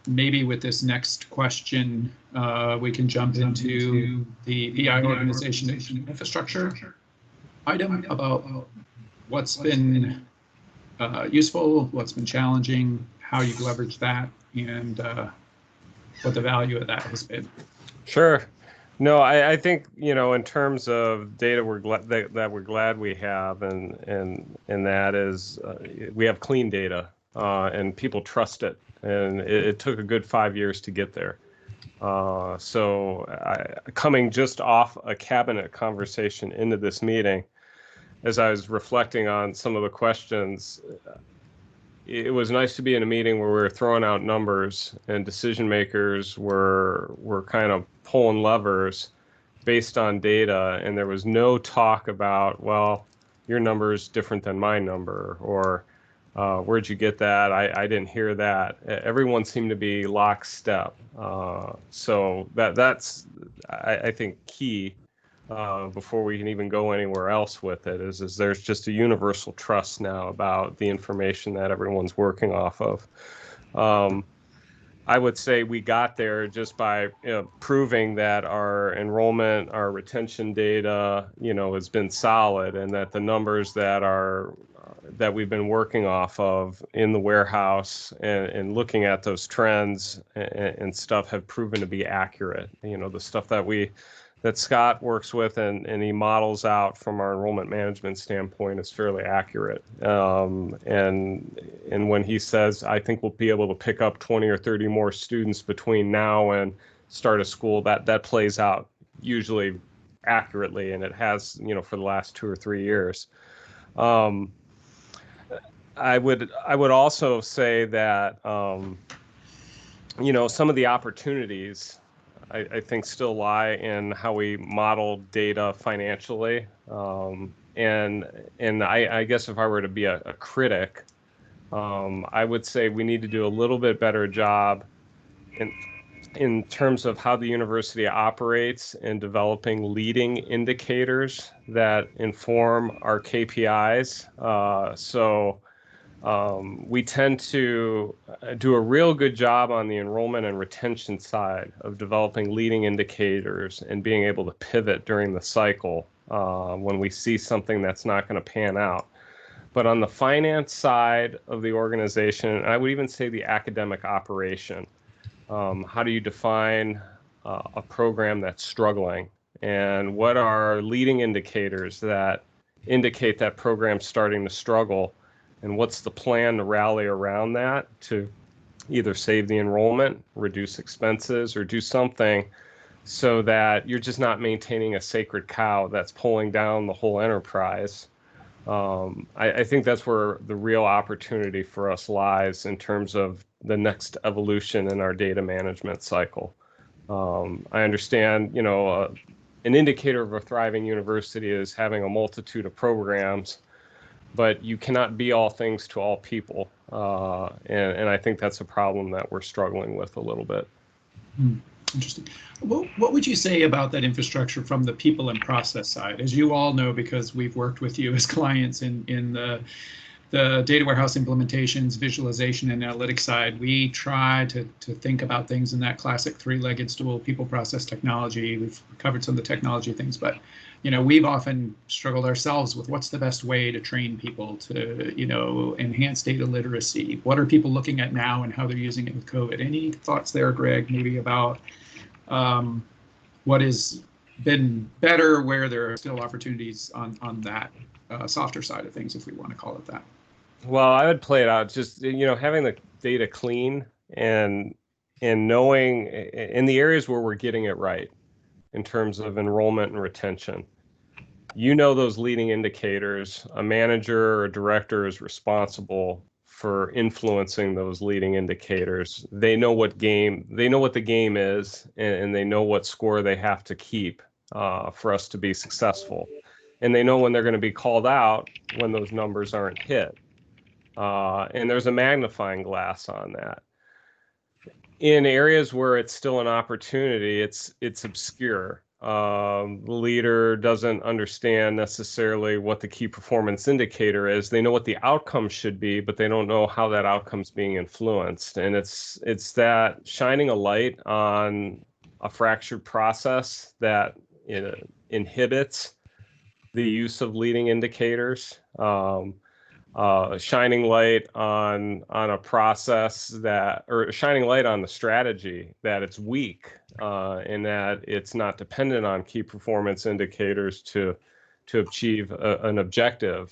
maybe with this next question, we can jump into the PI organization infrastructure item about what's been useful, what's been challenging, how you've leveraged that, and what the value of that has been. Sure. No, I think, in terms of data we're glad we have, and that is we have clean data, and people trust it, and it took a good 5 years to get there. Coming just off a cabinet conversation into this meeting, as I was reflecting on some of the questions, it was nice to be in a meeting where we were throwing out numbers and decision makers were kind of pulling levers based on data, and there was no talk about, well, your number is different than my number, or where'd you get that? I didn't hear that. Everyone seemed to be lockstep. So that's I think key before we can even go anywhere else with it is there's just a universal trust now about the information that everyone's working off of. I would say we got there just by proving that our enrollment, our retention data, has been solid, and that the numbers that we've been working off of in the warehouse and looking at those trends and stuff have proven to be accurate. The stuff that Scott works with and he models out from our enrollment management standpoint is fairly accurate. And when he says, I think we'll be able to pick up 20 or 30 more students between now and start of school, that plays out usually accurately, and it has, for the last 2 or 3 years. I would also say that, some of the opportunities I think still lie in how we model data financially. And I guess if I were to be a critic, I would say we need to do a little bit better job in terms of how the university operates in developing leading indicators that inform our KPIs. We tend to do a real good job on the enrollment and retention side of developing leading indicators and being able to pivot during the cycle when we see something that's not going to pan out. But on the finance side of the organization, I would even say the academic operation, how do you define a program that's struggling? And what are leading indicators that indicate that program's starting to struggle? And what's the plan to rally around that to either save the enrollment, reduce expenses, or do something so that you're just not maintaining a sacred cow that's pulling down the whole enterprise? I think that's where the real opportunity for us lies in terms of the next evolution in our data management cycle. I understand, an indicator of a thriving university is having a multitude of programs, but you cannot be all things to all people. And I think that's a problem that we're struggling with a little bit. Interesting. What would you say about that infrastructure from the people and process side? As you all know, because we've worked with you as clients in the data warehouse implementations, visualization, and analytics side, we try to think about things in that classic three-legged stool, people, process, technology. We've covered some of the technology things, but we've often struggled ourselves with what's the best way to train people to, enhance data literacy. What are people looking at now and how they're using it with COVID? Any thoughts there, Greg, maybe about what has been better, where there are still opportunities on that softer side of things, if we want to call it that? Well, I would play it out just, having the data clean and knowing in the areas where we're getting it right in terms of enrollment and retention. Those leading indicators, a manager or a director is responsible for influencing those leading indicators. They know what the game is, and they know what score they have to keep for us to be successful. And they know when they're going to be called out when those numbers aren't hit. And there's a magnifying glass on that. In areas where it's still an opportunity, it's obscure. the leader doesn't understand necessarily what the key performance indicator is. They know what the outcome should be, but they don't know how that outcome's being influenced. And it's that shining a light on a fractured process that inhibits the use of leading indicators. Shining light on a process or shining light on the strategy that it's weak, and that it's not dependent on key performance indicators to achieve an objective.